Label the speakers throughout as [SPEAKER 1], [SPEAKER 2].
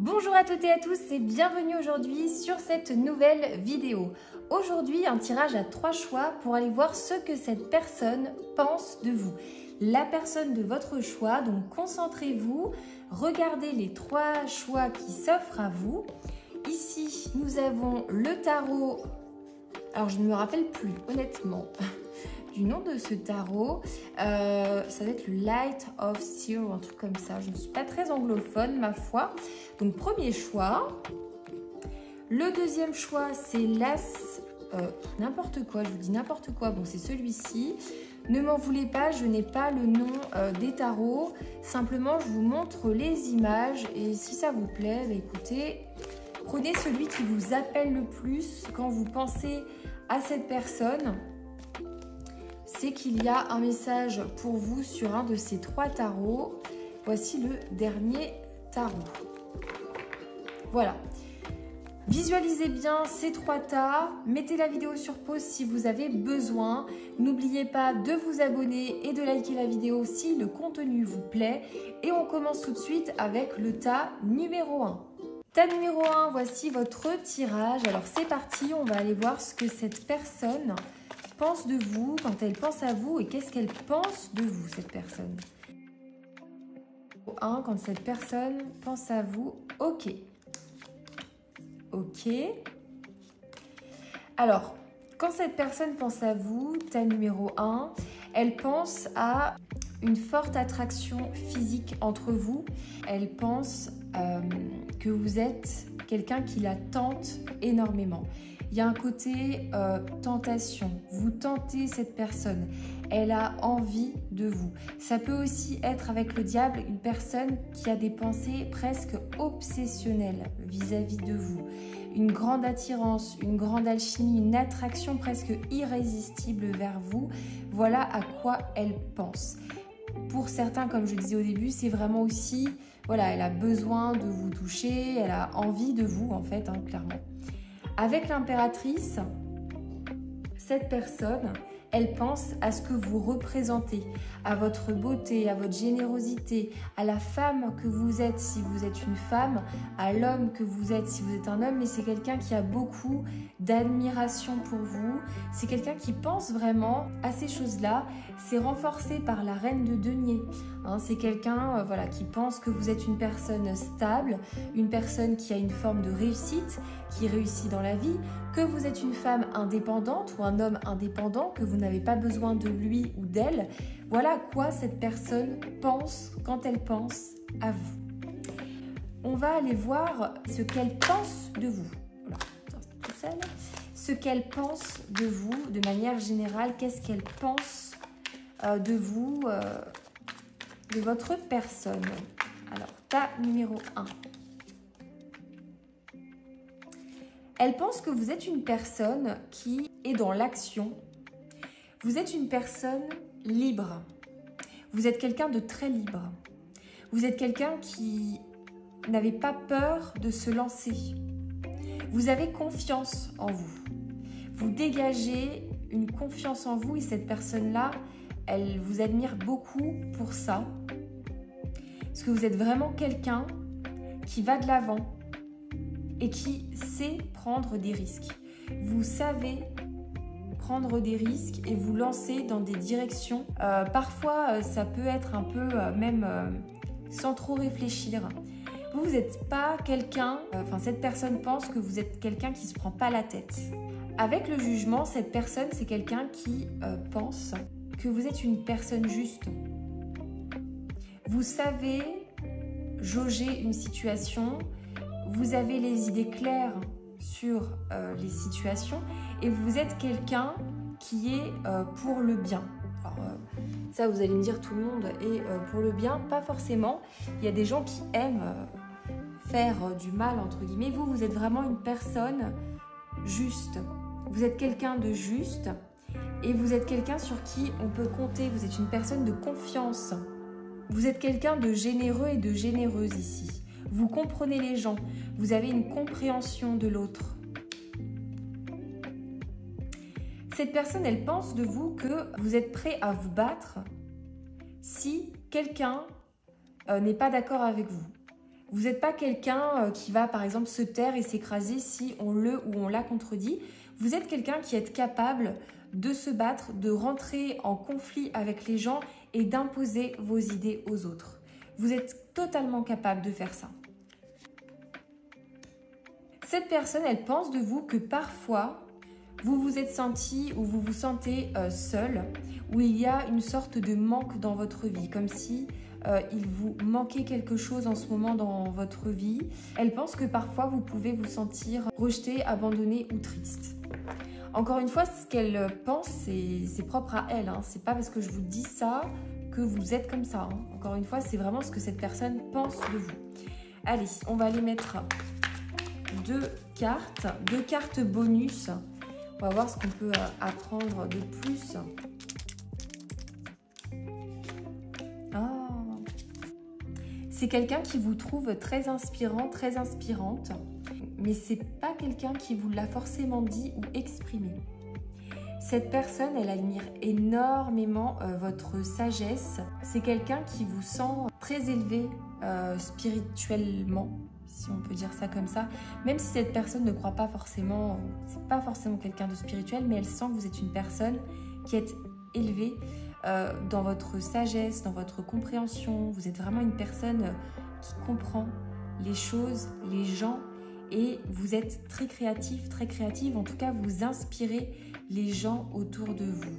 [SPEAKER 1] Bonjour à toutes et à tous et bienvenue aujourd'hui sur cette nouvelle vidéo. Aujourd'hui, un tirage à 3 choix pour aller voir ce que cette personne pense de vous. La personne de votre choix, donc concentrez-vous, regardez les 3 choix qui s'offrent à vous. Ici, nous avons le tarot, alors je ne me rappelle plus honnêtement du nom de ce tarot, ça va être le Light of Steel ou un truc comme ça. Je ne suis pas très anglophone ma foi. Donc premier choix. Le deuxième choix c'est l'As, n'importe quoi, je vous dis n'importe quoi, bon c'est celui-ci. Ne m'en voulez pas, je n'ai pas le nom des tarots, simplement je vous montre les images et si ça vous plaît, bah, écoutez, prenez celui qui vous appelle le plus quand vous pensez à cette personne. C'est qu'il y a un message pour vous sur un de ces 3 tarots. Voici le dernier tarot. Voilà. Visualisez bien ces 3 tas. Mettez la vidéo sur pause si vous avez besoin. N'oubliez pas de vous abonner et de liker la vidéo si le contenu vous plaît. Et on commence tout de suite avec le tas numéro 1. Tas numéro 1, voici votre tirage. Alors c'est parti, on va aller voir ce que cette personne pense de vous, quand elle pense à vous et qu'est-ce qu'elle pense de vous, cette personne. 1, quand cette personne pense à vous, ok. Ok. Alors, quand cette personne pense à vous, tas numéro 1, elle pense à une forte attraction physique entre vous. Elle pense que vous êtes quelqu'un qui la tente énormément. Il y a un côté tentation. Vous tentez cette personne. Elle a envie de vous. Ça peut aussi être avec le diable une personne qui a des pensées presque obsessionnelles vis-à-vis de vous. Une grande attirance, une grande alchimie, une attraction presque irrésistible vers vous. Voilà à quoi elle pense. Pour certains, comme je disais au début, c'est vraiment aussi, voilà, elle a besoin de vous toucher, elle a envie de vous en fait, clairement. Avec l'impératrice, cette personne, elle pense à ce que vous représentez, à votre beauté, à votre générosité, à la femme que vous êtes si vous êtes une femme, à l'homme que vous êtes si vous êtes un homme, mais c'est quelqu'un qui a beaucoup d'admiration pour vous. C'est quelqu'un qui pense vraiment à ces choses-là. C'est renforcé par la reine de denier. C'est quelqu'un voilà, qui pense que vous êtes une personne stable, une personne qui a une forme de réussite, qui réussit dans la vie, que vous êtes une femme indépendante ou un homme indépendant, que vous n'avez pas besoin de lui ou d'elle. Voilà à quoi cette personne pense quand elle pense à vous. On va aller voir ce qu'elle pense de vous. Voilà, tout seul. Ce qu'elle pense de vous de manière générale. Qu'est-ce qu'elle pense de vous, de votre personne. Alors, tas numéro 1. Elle pense que vous êtes une personne qui est dans l'action. Vous êtes une personne libre. Vous êtes quelqu'un de très libre. Vous êtes quelqu'un qui n'avait pas peur de se lancer. Vous avez confiance en vous. Vous dégagez une confiance en vous et cette personne-là, elle vous admire beaucoup pour ça. Parce que vous êtes vraiment quelqu'un qui va de l'avant et qui sait prendre des risques. Vous savez prendre des risques et vous lancer dans des directions. Parfois, ça peut être un peu même sans trop réfléchir. Vous n'êtes pas quelqu'un, cette personne pense que vous êtes quelqu'un qui ne se prend pas la tête. Avec le jugement, cette personne, c'est quelqu'un qui pense que vous êtes une personne juste. Vous savez jauger une situation, vous avez les idées claires sur les situations et vous êtes quelqu'un qui est pour le bien. Alors, ça, vous allez me dire tout le monde est pour le bien, pas forcément. Il y a des gens qui aiment faire du mal, entre guillemets. Vous, vous êtes vraiment une personne juste. Vous êtes quelqu'un de juste et vous êtes quelqu'un sur qui on peut compter. Vous êtes une personne de confiance. Vous êtes quelqu'un de généreux et de généreuse ici. Vous comprenez les gens. Vous avez une compréhension de l'autre. Cette personne, elle pense de vous que vous êtes prêt à vous battre si quelqu'un n'est pas d'accord avec vous. Vous n'êtes pas quelqu'un qui va par exemple se taire et s'écraser si on le ou on la contredit. Vous êtes quelqu'un qui est capable de se battre, de rentrer en conflit avec les gens et d'imposer vos idées aux autres. Vous êtes totalement capable de faire ça. Cette personne, elle pense de vous que parfois, vous vous êtes senti ou vous vous sentez seul, où il y a une sorte de manque dans votre vie, comme si il vous manquait quelque chose en ce moment dans votre vie. Elle pense que parfois, vous pouvez vous sentir rejeté, abandonné ou triste. Encore une fois, ce qu'elle pense, c'est propre à elle. C'est pas parce que je vous dis ça que vous êtes comme ça. Encore une fois, c'est vraiment ce que cette personne pense de vous. Allez, on va aller mettre deux cartes bonus. On va voir ce qu'on peut apprendre de plus. C'est quelqu'un qui vous trouve très inspirant, très inspirante. Mais c'est pas quelqu'un qui vous l'a forcément dit ou exprimé. Cette personne, elle admire énormément votre sagesse. C'est quelqu'un qui vous sent très élevé spirituellement, si on peut dire ça comme ça. Même si cette personne ne croit pas forcément, c'est pas forcément quelqu'un de spirituel, mais elle sent que vous êtes une personne qui est élevée dans votre sagesse, dans votre compréhension. Vous êtes vraiment une personne qui comprend les choses, les gens, et vous êtes très créative, en tout cas vous inspirez les gens autour de vous.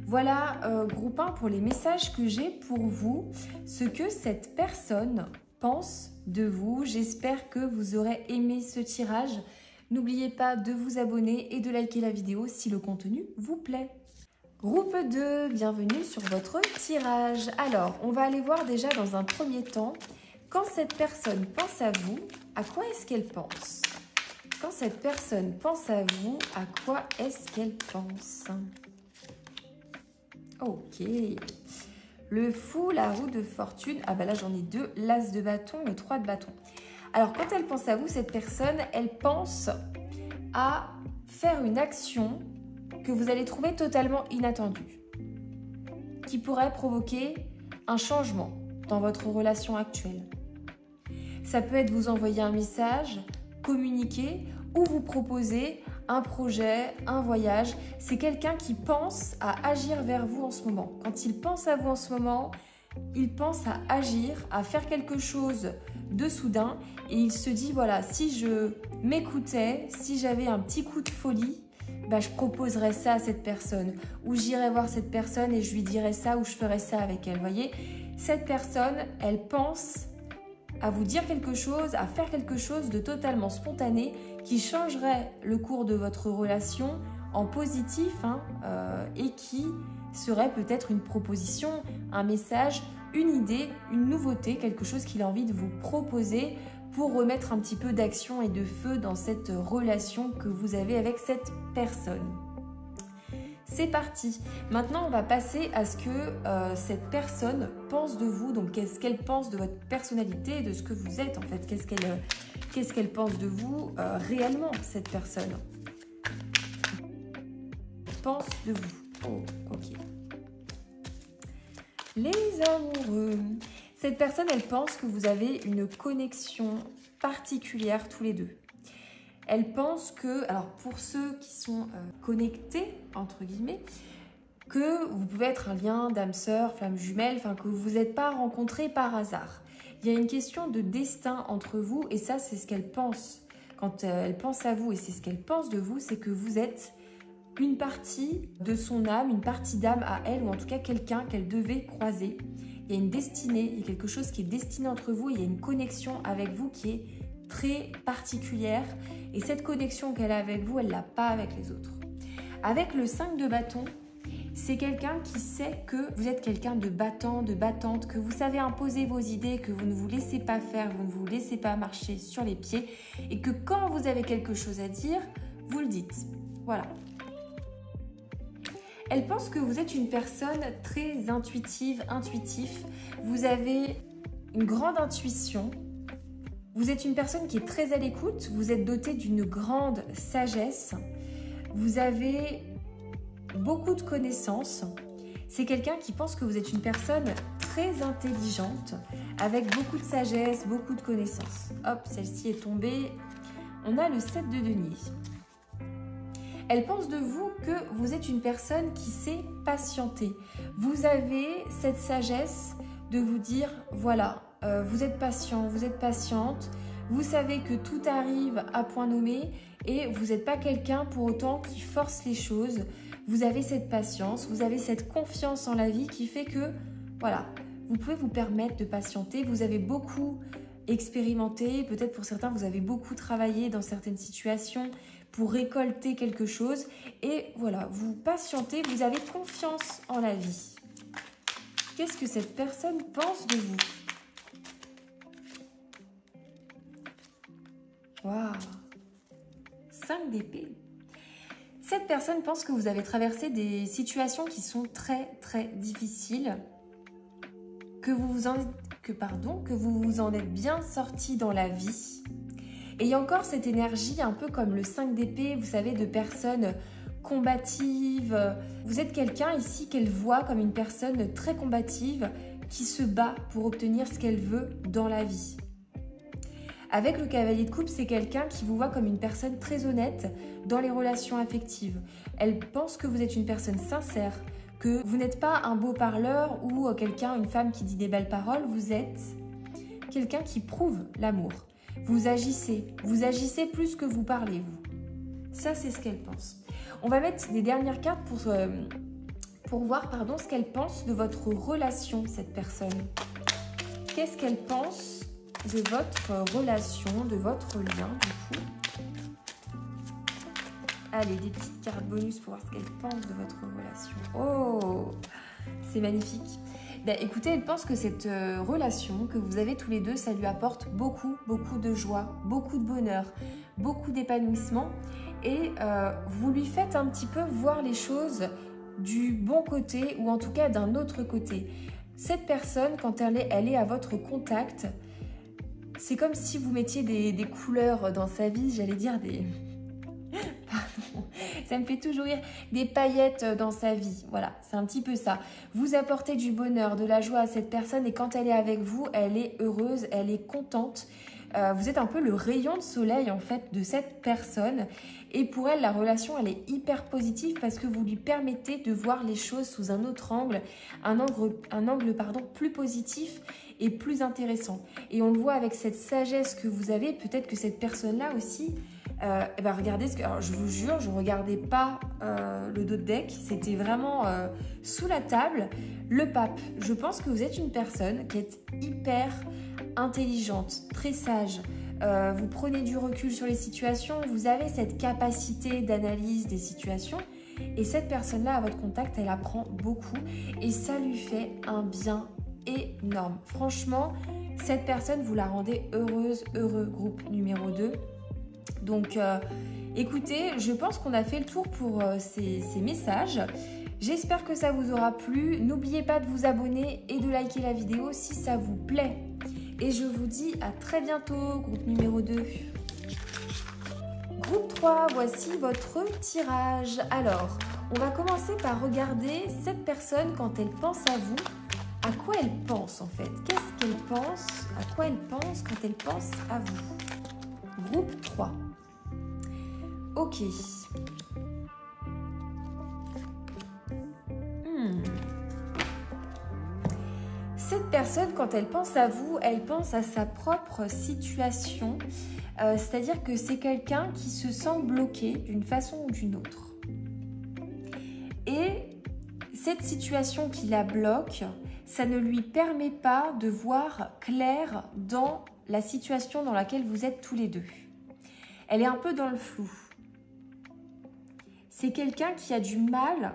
[SPEAKER 1] Voilà, groupe 1 pour les messages que j'ai pour vous, ce que cette personne pense de vous. J'espère que vous aurez aimé ce tirage. N'oubliez pas de vous abonner et de liker la vidéo si le contenu vous plaît. Groupe 2, bienvenue sur votre tirage. Alors, on va aller voir déjà dans un premier temps. Quand cette personne pense à vous, à quoi est-ce qu'elle pense? Quand cette personne pense à vous, à quoi est-ce qu'elle pense? Ok. Le fou, la roue de fortune. Ah bah là, j'en ai deux. L'as de bâton, le 3 de bâton. Alors, quand elle pense à vous, cette personne, elle pense à faire une action que vous allez trouver totalement inattendue, qui pourrait provoquer un changement dans votre relation actuelle. Ça peut être vous envoyer un message, communiquer ou vous proposer un projet, un voyage. C'est quelqu'un qui pense à agir vers vous en ce moment. Quand il pense à vous en ce moment, il pense à agir, à faire quelque chose de soudain et il se dit voilà, si je m'écoutais, si j'avais un petit coup de folie, bah, je proposerais ça à cette personne ou j'irais voir cette personne et je lui dirais ça ou je ferais ça avec elle. Vous voyez, cette personne, elle pense à vous dire quelque chose, à faire quelque chose de totalement spontané qui changerait le cours de votre relation en positif et qui serait peut-être une proposition, un message, une idée, une nouveauté, quelque chose qu'il a envie de vous proposer pour remettre un petit peu d'action et de feu dans cette relation que vous avez avec cette personne. C'est parti. Maintenant, on va passer à ce que cette personne pense de vous. Donc, qu'est-ce qu'elle pense de votre personnalité, de ce que vous êtes en fait. Qu'est-ce qu'elle pense de vous réellement, cette personne pense de vous. Oh, ok. Les amoureux. Cette personne, elle pense que vous avez une connexion particulière tous les deux. Elle pense que, alors pour ceux qui sont connectés, entre guillemets, que vous pouvez être un lien d'âme sœur, flamme jumelle, enfin que vous n'êtes pas rencontrés par hasard. Il y a une question de destin entre vous et ça, c'est ce qu'elle pense. Quand elle pense à vous et c'est ce qu'elle pense de vous, c'est que vous êtes une partie de son âme, une partie d'âme à elle, ou en tout cas quelqu'un qu'elle devait croiser. Il y a une destinée, il y a quelque chose qui est destiné entre vous, il y a une connexion avec vous qui est très particulière et cette connexion qu'elle a avec vous, elle ne l'a pas avec les autres. Avec le 5 de bâton, c'est quelqu'un qui sait que vous êtes quelqu'un de battant, de battante, que vous savez imposer vos idées, que vous ne vous laissez pas faire, vous ne vous laissez pas marcher sur les pieds et que quand vous avez quelque chose à dire, vous le dites. Voilà. Elle pense que vous êtes une personne très intuitive, intuitif. Vous avez une grande intuition. Vous êtes une personne qui est très à l'écoute. Vous êtes doté d'une grande sagesse. Vous avez beaucoup de connaissances. C'est quelqu'un qui pense que vous êtes une personne très intelligente, avec beaucoup de sagesse, beaucoup de connaissances. Hop, celle-ci est tombée. On a le 7 de denier. Elle pense de vous que vous êtes une personne qui sait patienter. Vous avez cette sagesse de vous dire, voilà, vous êtes patient, vous êtes patiente, vous savez que tout arrive à point nommé et vous n'êtes pas quelqu'un pour autant qui force les choses. Vous avez cette patience, vous avez cette confiance en la vie qui fait que, voilà, vous pouvez vous permettre de patienter. Vous avez beaucoup expérimenté, peut-être pour certains, vous avez beaucoup travaillé dans certaines situations pour récolter quelque chose. Et voilà, vous patientez, vous avez confiance en la vie. Qu'est-ce que cette personne pense de vous? Waouh! 5 d'épée. Cette personne pense que vous avez traversé des situations qui sont très très difficiles, que vous vous en êtes bien sorti dans la vie. Et il y a encore cette énergie un peu comme le 5 d'épée, vous savez, de personnes combatives. Vous êtes quelqu'un ici qu'elle voit comme une personne très combative qui se bat pour obtenir ce qu'elle veut dans la vie. Avec le cavalier de coupe, c'est quelqu'un qui vous voit comme une personne très honnête dans les relations affectives. Elle pense que vous êtes une personne sincère, que vous n'êtes pas un beau parleur ou quelqu'un, une femme qui dit des belles paroles. Vous êtes quelqu'un qui prouve l'amour. Vous agissez plus que vous parlez, vous. Ça, c'est ce qu'elle pense. On va mettre les dernières cartes pour voir ce qu'elle pense de votre relation, cette personne. Qu'est-ce qu'elle pense de votre relation, de votre lien, du coup? Allez, des petites cartes bonus pour voir ce qu'elle pense de votre relation. Oh, c'est magnifique. Ben, écoutez, elle pense que cette relation que vous avez tous les deux, ça lui apporte beaucoup de joie, beaucoup de bonheur, beaucoup d'épanouissement. Et vous lui faites un petit peu voir les choses du bon côté ou en tout cas d'un autre côté. Cette personne, quand elle est à votre contact, c'est comme si vous mettiez des couleurs dans sa vie, j'allais dire des... Pardon, ça me fait toujours rire, des paillettes dans sa vie. Voilà, c'est un petit peu ça. Vous apportez du bonheur, de la joie à cette personne et quand elle est avec vous, elle est heureuse, elle est contente. Vous êtes un peu le rayon de soleil en fait de cette personne et pour elle, la relation, elle est hyper positive parce que vous lui permettez de voir les choses sous un autre angle, un angle plus positif et plus intéressant. Et on le voit avec cette sagesse que vous avez, peut-être que cette personne-là aussi, regardez, alors je vous jure, je ne regardais pas le dos de deck, c'était vraiment sous la table. Le pape, je pense que vous êtes une personne qui est hyper intelligente, très sage. Vous prenez du recul sur les situations, vous avez cette capacité d'analyse des situations et cette personne-là à votre contact, elle apprend beaucoup et ça lui fait un bien énorme. Franchement, cette personne, vous la rendez heureuse, heureux, groupe numéro 2. Donc, écoutez, je pense qu'on a fait le tour pour ces messages. J'espère que ça vous aura plu. N'oubliez pas de vous abonner et de liker la vidéo si ça vous plaît. Et je vous dis à très bientôt, groupe numéro 2. Groupe 3, voici votre tirage. Alors, on va commencer par regarder cette personne quand elle pense à vous. À quoi elle pense en fait? Qu'est-ce qu'elle pense? À quoi elle pense quand elle pense à vous? Groupe 3. Ok. Cette personne, quand elle pense à vous, elle pense à sa propre situation. C'est-à-dire que c'est quelqu'un qui se sent bloqué d'une façon ou d'une autre. Et cette situation qui la bloque, ça ne lui permet pas de voir clair dans la situation dans laquelle vous êtes tous les deux. Elle est un peu dans le flou. C'est quelqu'un qui a du mal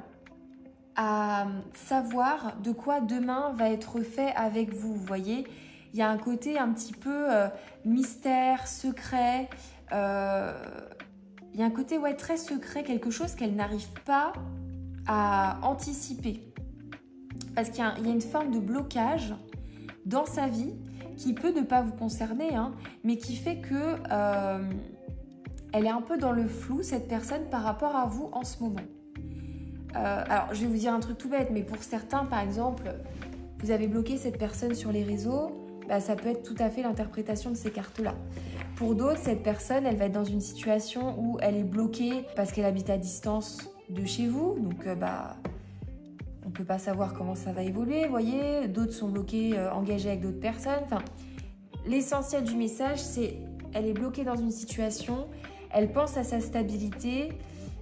[SPEAKER 1] à savoir de quoi demain va être fait avec vous. Vous voyez, il y a un côté un petit peu mystère, secret. Il y a un côté très secret, quelque chose qu'elle n'arrive pas à anticiper. Parce qu'il y a une forme de blocage dans sa vie qui peut ne pas vous concerner, hein, mais qui fait que elle est un peu dans le flou, cette personne, par rapport à vous en ce moment. Alors, je vais vous dire un truc tout bête, mais pour certains, par exemple, vous avez bloqué cette personne sur les réseaux, bah, ça peut être tout à fait l'interprétation de ces cartes-là. Pour d'autres, cette personne, elle va être dans une situation où elle est bloquée parce qu'elle habite à distance de chez vous. Donc, on ne peut pas savoir comment ça va évoluer, vous voyez. D'autres sont bloqués, engagés avec d'autres personnes. Enfin, l'essentiel du message, c'est elle est bloquée dans une situation, elle pense à sa stabilité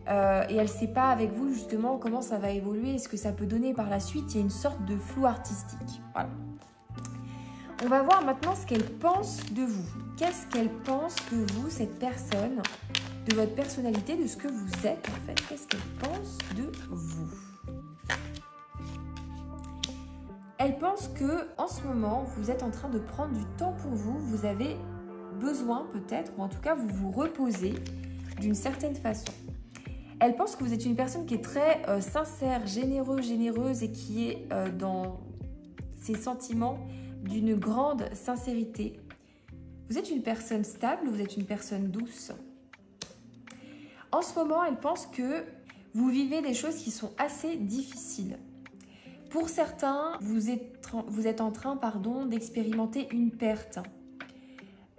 [SPEAKER 1] et elle ne sait pas avec vous justement comment ça va évoluer et ce que ça peut donner par la suite. Il y a une sorte de flou artistique. Voilà. On va voir maintenant ce qu'elle pense de vous. Qu'est-ce qu'elle pense de vous, cette personne, de votre personnalité, de ce que vous êtes en fait. Qu'est-ce qu'elle pense de vous? Elle pense que en ce moment, vous êtes en train de prendre du temps pour vous. Vous avez besoin peut-être, ou en tout cas, vous vous reposez d'une certaine façon. Elle pense que vous êtes une personne qui est très sincère, généreuse et qui est dans ses sentiments d'une grande sincérité. Vous êtes une personne stable, vous êtes une personne douce. En ce moment, elle pense que vous vivez des choses qui sont assez difficiles. Pour certains, vous êtes en train d'expérimenter une perte.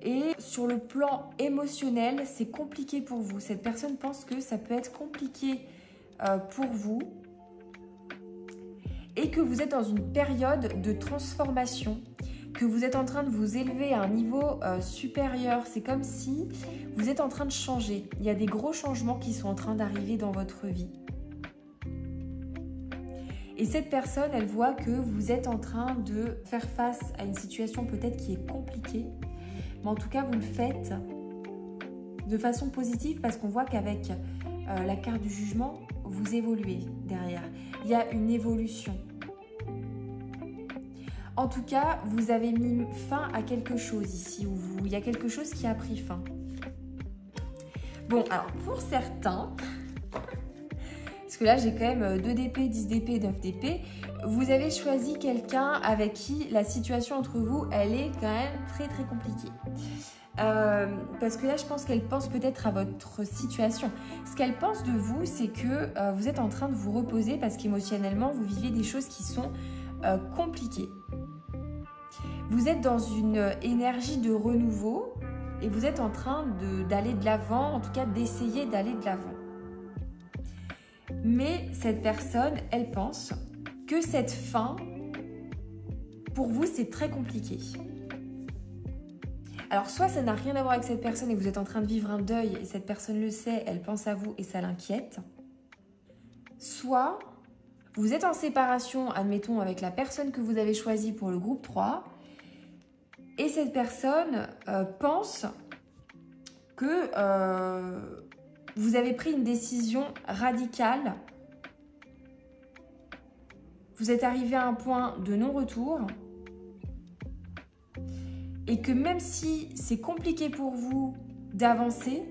[SPEAKER 1] Et sur le plan émotionnel, c'est compliqué pour vous. Cette personne pense que ça peut être compliqué pour vous et que vous êtes dans une période de transformation, que vous êtes en train de vous élever à un niveau supérieur. C'est comme si vous êtes en train de changer. Il y a des gros changements qui sont en train d'arriver dans votre vie. Et cette personne, elle voit que vous êtes en train de faire face à une situation peut-être qui est compliquée. Mais en tout cas, vous le faites de façon positive parce qu'on voit qu'avec la carte du jugement, vous évoluez derrière. Il y a une évolution. En tout cas, vous avez mis fin à quelque chose ici. Il y a quelque chose qui a pris fin. Bon, alors pour certains, parce que là j'ai quand même 2 DP, 10 DP, 9 DP, vous avez choisi quelqu'un avec qui la situation entre vous, elle est quand même très très compliquée. Parce que là je pense qu'elle pense peut-être à votre situation. Ce qu'elle pense de vous, c'est que vous êtes en train de vous reposer parce qu'émotionnellement vous vivez des choses qui sont compliquées. Vous êtes dans une énergie de renouveau et vous êtes en train d'aller de l'avant, en tout cas d'essayer d'aller de l'avant. Mais cette personne, elle pense que cette fin, pour vous, c'est très compliqué. Alors, soit ça n'a rien à voir avec cette personne et vous êtes en train de vivre un deuil et cette personne le sait, elle pense à vous et ça l'inquiète. Soit vous êtes en séparation, admettons, avec la personne que vous avez choisie pour le groupe 3 et cette personne pense que vous avez pris une décision radicale. Vous êtes arrivé à un point de non-retour et que même si c'est compliqué pour vous d'avancer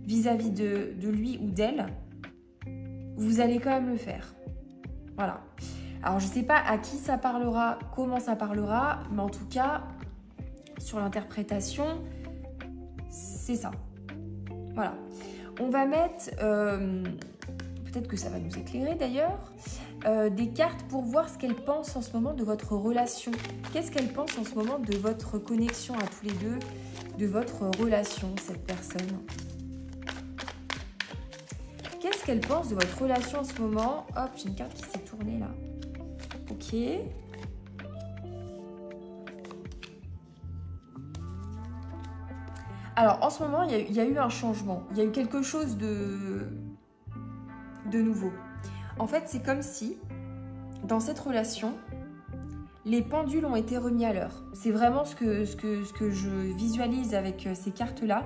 [SPEAKER 1] vis-à-vis de lui ou d'elle, vous allez quand même le faire. Voilà. Alors, je ne sais pas à qui ça parlera, comment ça parlera, mais en tout cas, sur l'interprétation, c'est ça. Voilà. On va mettre, peut-être que ça va nous éclairer d'ailleurs, des cartes pour voir ce qu'elle pense en ce moment de votre relation. Qu'est-ce qu'elle pense en ce moment de votre connexion à tous les deux, de votre relation, cette personne? Qu'est-ce qu'elle pense de votre relation en ce moment? Hop, j'ai une carte qui s'est tournée là. Ok. Alors, en ce moment, il y a eu un changement. Il y a eu quelque chose de nouveau. En fait, c'est comme si, dans cette relation, les pendules ont été remis à l'heure. C'est vraiment ce que je visualise avec ces cartes-là.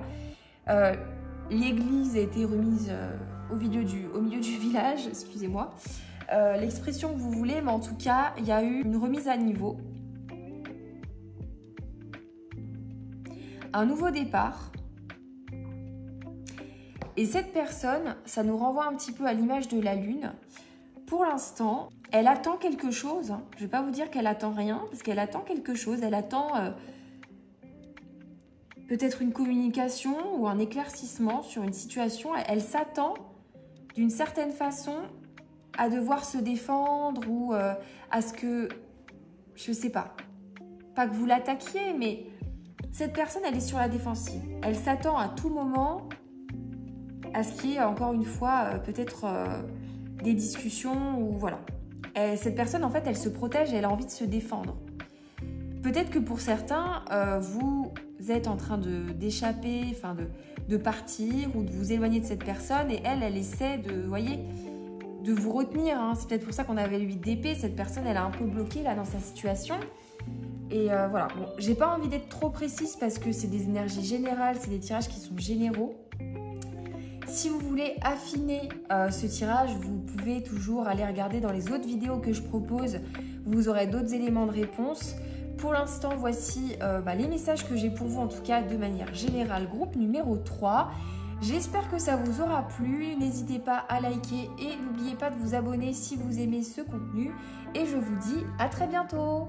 [SPEAKER 1] L'église a été remise au milieu du village, excusez-moi. L'expression que vous voulez, mais en tout cas, il y a eu une remise à niveau. Un nouveau départ. Et cette personne, ça nous renvoie un petit peu à l'image de la lune. Pour l'instant, elle attend quelque chose. Je ne vais pas vous dire qu'elle attend rien, parce qu'elle attend quelque chose. Elle attend peut-être une communication ou un éclaircissement sur une situation. Elle s'attend d'une certaine façon à devoir se défendre ou à ce que, je sais pas que vous l'attaquiez, mais cette personne, elle est sur la défensive. Elle s'attend à tout moment à ce qu'il y ait, encore une fois, peut-être des discussions ou voilà. Et cette personne, en fait, elle se protège et elle a envie de se défendre. Peut-être que pour certains, vous êtes en train d'échapper, enfin de partir ou de vous éloigner de cette personne et elle essaie de, vous voyez, de vous retenir. Hein. C'est peut-être pour ça qu'on avait le 8 d'épée. Cette personne, elle a un peu bloqué là dans sa situation. Et voilà, bon, j'ai pas envie d'être trop précise parce que c'est des énergies générales, c'est des tirages qui sont généraux. Si vous voulez affiner ce tirage, vous pouvez toujours aller regarder dans les autres vidéos que je propose. Vous aurez d'autres éléments de réponse. Pour l'instant, voici les messages que j'ai pour vous, en tout cas de manière générale. Groupe numéro 3. J'espère que ça vous aura plu. N'hésitez pas à liker et n'oubliez pas de vous abonner si vous aimez ce contenu. Et je vous dis à très bientôt.